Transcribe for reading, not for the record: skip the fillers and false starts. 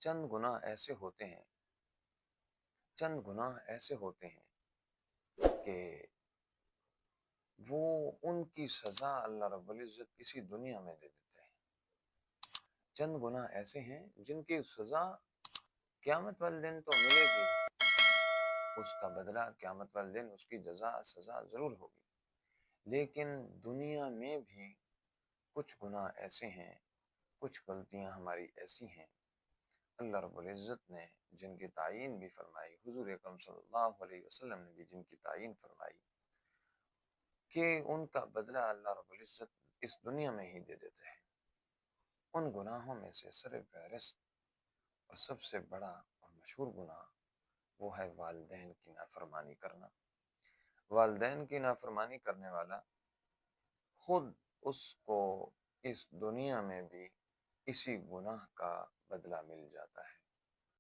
چند گناہ ایسے ہوتے ہیں کہ وہ ان کی سزا اللہ رب العزت اسی دنیا میں دے دیتے ہیں۔ چند گناہ ایسے ہیں جن کی سزا قیامت والے دن تو ملے گی، اس کا بدلہ قیامت والے دن، اس کی جزا سزا ضرور ہوگی، لیکن دنیا میں بھی کچھ گناہ ایسے ہیں، کچھ غلطیاں ہماری ایسی ہیں، اللہ رب العزت نے جن کی تعیین بھی فرمائی، حضور اکرم صلی اللہ علیہ وسلم نے بھی جن کی تعیین فرمائی کہ ان کا بدلہ اللہ رب العزت اس دنیا میں ہی دے دیتے ہیں۔ ان گناہوں میں سے سر فہرست اور سب سے بڑا اور مشہور گناہ وہ ہے والدین کی نافرمانی کرنا۔ والدین کی نافرمانی کرنے والا خود اس کو اس دنیا میں بھی اسی گناہ کا بدلہ مل جاتا ہے۔